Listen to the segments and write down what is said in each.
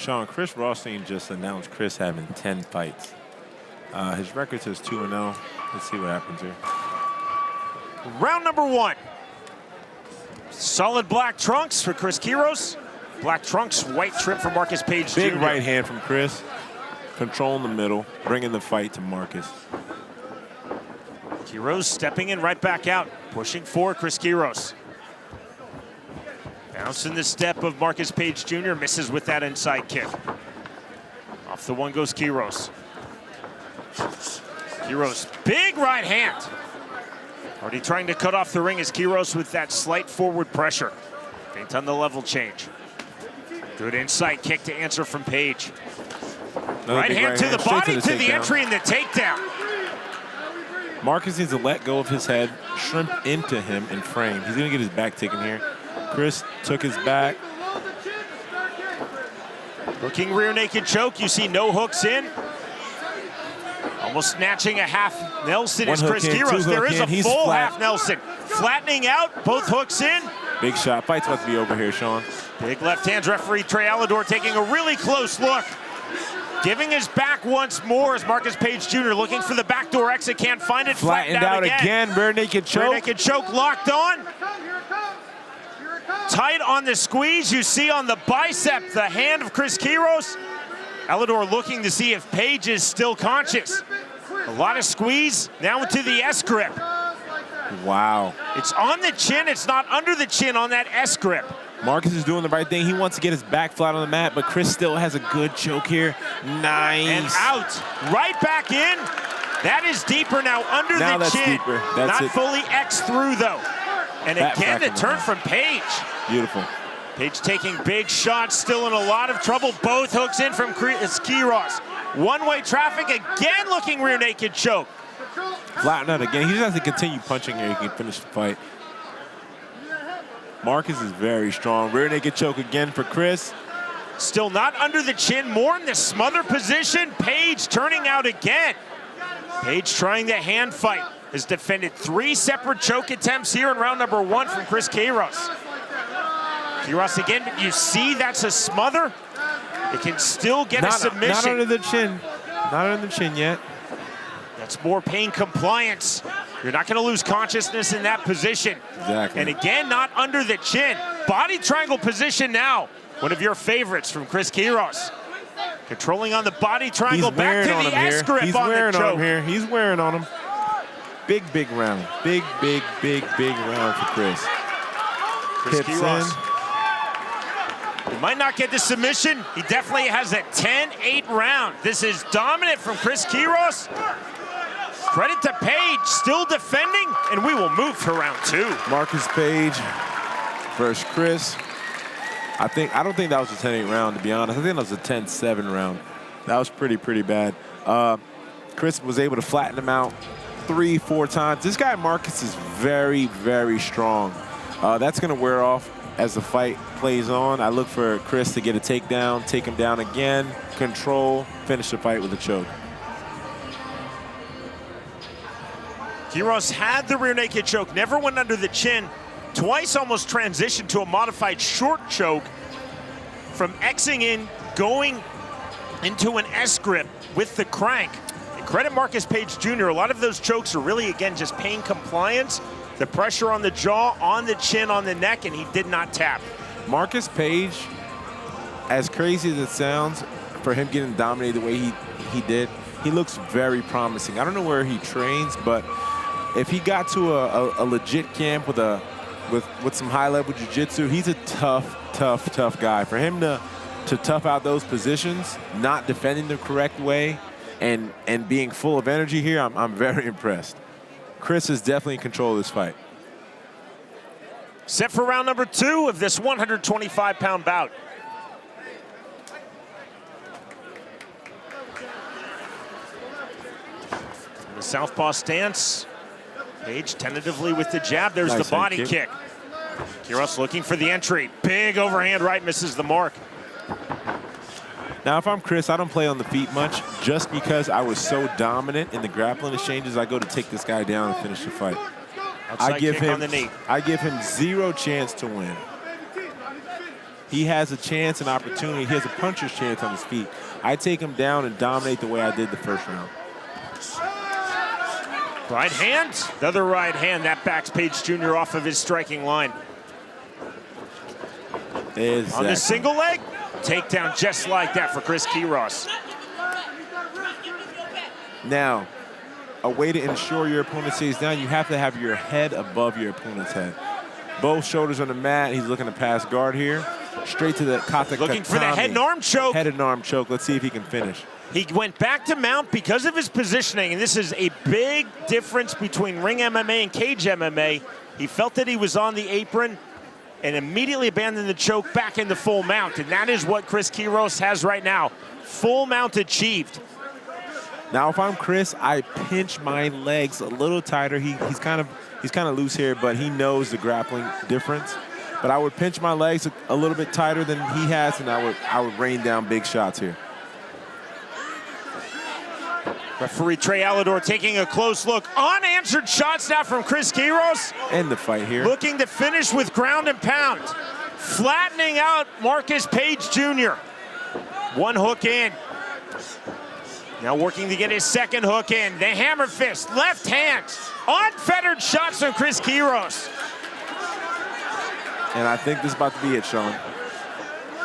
Sean, Chris Rothstein just announced Chris having 10 fights. His record says 2-0. Let's see what happens here. Round number 1. Solid black trunks for Chris Quiroz. Black trunks, white trim for Marcus Paige Jr. Big right hand from Chris. Controlling the middle, bringing the fight to Marcus. Quiroz stepping in right back out, pushing for Chris Quiroz. Bouncing the step of Marcus Paige Jr. Misses with that inside kick. Off the one goes Quiroz. Quiroz, big right hand. Already trying to cut off the ring as Quiroz with that slight forward pressure. Feint on the level change. Good inside kick to answer from Paige. Right hand to the body, to the entry and the takedown. Marcus needs to let go of his head, shrimp into him and frame. He's gonna get his back taken here. Chris took his back. Looking rear naked choke, you see no hooks in. Almost snatching a half Nelson is Chris Quiroz. There is a full half Nelson. Flattening out, both hooks in. Big shot, fight's about to be over here, Sean. Big left hands, referee Trey Alador taking a really close look. Giving his back once more as Marcus Paige Jr. looking for the backdoor exit, can't find it. Flattened out again, rear naked choke. Rear naked choke locked on. Tight on the squeeze, you see on the bicep, the hand of Chris Quiroz. Alador looking to see if Paige is still conscious. A lot of squeeze, now into the S grip. Wow. It's on the chin, it's not under the chin on that S grip. Marcus is doing the right thing. He wants to get his back flat on the mat, but Chris still has a good choke here. Nice. And out, right back in. That is deeper now, under the chin. Deeper. That's not fully X through though. And again, the turn from Paige. Beautiful. Paige taking big shots, still in a lot of trouble. Both hooks in from Quiroz. One-way traffic, again looking rear naked choke. Flatten out again. He just has to continue punching here. He can finish the fight. Marcus is very strong. Rear naked choke again for Chris. Still not under the chin, more in the smother position. Paige turning out again. Paige trying the hand fight. Has defended 3 separate choke attempts here in round number 1 from Chris Quiroz. Quiroz again, but you see that's a smother. It can still get a submission. Not under the chin. Not under the chin yet. That's more pain compliance. You're not going to lose consciousness in that position. Exactly. And again, not under the chin. Body triangle position now. One of your favorites from Chris Quiroz. Controlling on the body triangle, back to the S grip on the choke. He's wearing on him here. He's wearing on him. Big, big round. Big, big, big, big round for Chris. Chris Quiroz. He might not get the submission. He definitely has a 10-8 round. This is dominant from Chris Quiroz. Credit to Paige, still defending, and we will move to round 2. Marcus Paige versus Chris. I don't think that was a 10-8 round, to be honest. I think that was a 10-7 round. That was pretty bad. Chris was able to flatten him out 3-4 times. This guy Marcus is very, very strong. That's going to wear off as the fight plays on. I look for Chris to get a takedown, take him down again, control, finish the fight with a choke. Quiroz had the rear naked choke, never went under the chin. Twice almost transitioned to a modified short choke from Xing in, going into an S grip with the crank. And credit Marcus Paige Jr. A lot of those chokes are really, again, just pain compliance. The pressure on the jaw, on the chin, on the neck, and he did not tap. Marcus Paige, as crazy as it sounds, for him getting dominated the way he did, he looks very promising. I don't know where he trains, but if he got to a legit camp with some high-level jiu-jitsu, he's a tough guy. For him to tough out those positions, not defending the correct way, and being full of energy here, I'm very impressed. Chris is definitely in control of this fight. Set for round number 2 of this 125-pound bout. In the southpaw stance, Paige tentatively with the jab. There's nice the body kick. Quiroz looking for the entry. Big overhand right, misses the mark. Now, if I'm Chris, I don't play on the feet much, just because I was so dominant in the grappling exchanges. I go to take this guy down and finish the fight. Outside kick on the knee. I give him 0 chance to win. he has a chance, an opportunity. He has a puncher's chance on his feet. I take him down and dominate the way I did the first round. Right hand, another right hand. That backs Paige Jr. off of his striking line. Exactly. On the single leg, takedown just like that for Chris Quiroz. Now, a way to ensure your opponent stays down, you have to have your head above your opponent's head. Both shoulders on the mat. He's looking to pass guard here. Straight to the kata. Looking for the head and arm choke. Head and arm choke. Let's see if he can finish. He went back to mount because of his positioning, and this is a big difference between ring MMA and cage MMA. He felt that he was on the apron and immediately abandoned the choke back into full mount, and that is what Chris Quiroz has right now. Full mount achieved. Now, if I'm Chris, I pinch my legs a little tighter. He's kind of loose here, but he knows the grappling difference. But I would pinch my legs a little bit tighter than he has, and I would rain down big shots here. Referee Trey Alador taking a close look. Unanswered shots now from Chris Quiroz. End the fight here. Looking to finish with ground and pound. Flattening out Marcus Paige Jr. One hook in. Now working to get his second hook in. The hammer fist, left hand. Unfettered shots from Chris Quiroz. And I think this is about to be it, Sean.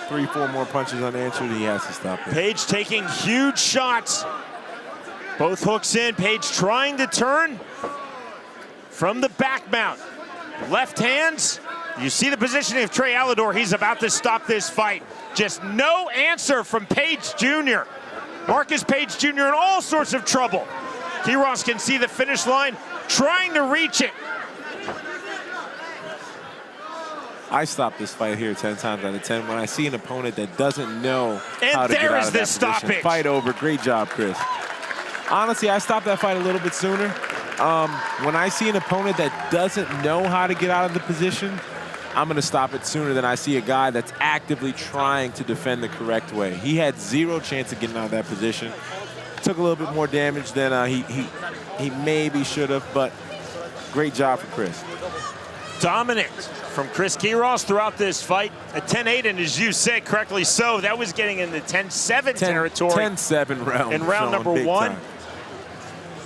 3-4 more punches unanswered. He has to stop it. Paige taking huge shots. Both hooks in. Paige trying to turn from the back mount. Left hands. You see the positioning of Trey Alador. He's about to stop this fight. Just no answer from Paige Jr. Marcus Paige Jr. in all sorts of trouble. Quiroz can see the finish line, trying to reach it. I stop this fight here 10 times out of 10 when I see an opponent that doesn't know how to get out of that position. Stoppage. Fight over. Great job, Chris. Honestly, I stopped that fight a little bit sooner. When I see an opponent that doesn't know how to get out of the position, I'm going to stop it sooner than I see a guy that's actively trying to defend the correct way. He had zero chance of getting out of that position. Took a little bit more damage than he maybe should have, but great job for Chris. Dominant from Chris Quiroz throughout this fight. A 10-8, and as you said correctly so, that was getting in the 10-7 territory. 10-7 round. In round number one.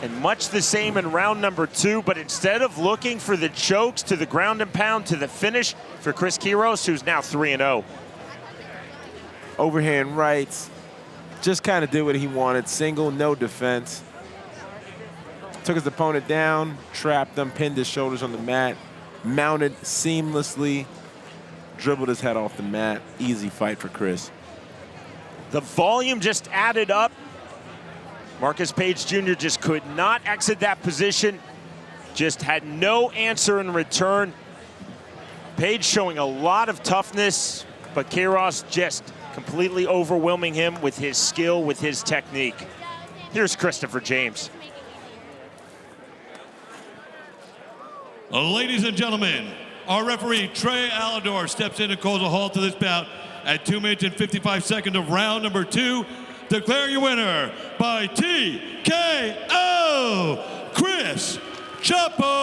And much the same in round number two, but instead of looking for the chokes to the ground and pound to the finish for Chris Quiroz, who's now 3-0. Overhand rights, just kind of did what he wanted. Single, no defense. Took his opponent down, trapped him, pinned his shoulders on the mat, mounted seamlessly, dribbled his head off the mat. Easy fight for Chris. The volume just added up. Marcus Paige Jr. just could not exit that position. Just had no answer in return. Paige showing a lot of toughness, but Quiroz just completely overwhelming him with his skill, with his technique. Here's Christopher James. Ladies and gentlemen, our referee Trey Alador steps in and calls a halt to this bout at 2 minutes and 55 seconds of round number two. Declaring your winner by TKO, Chris Chapo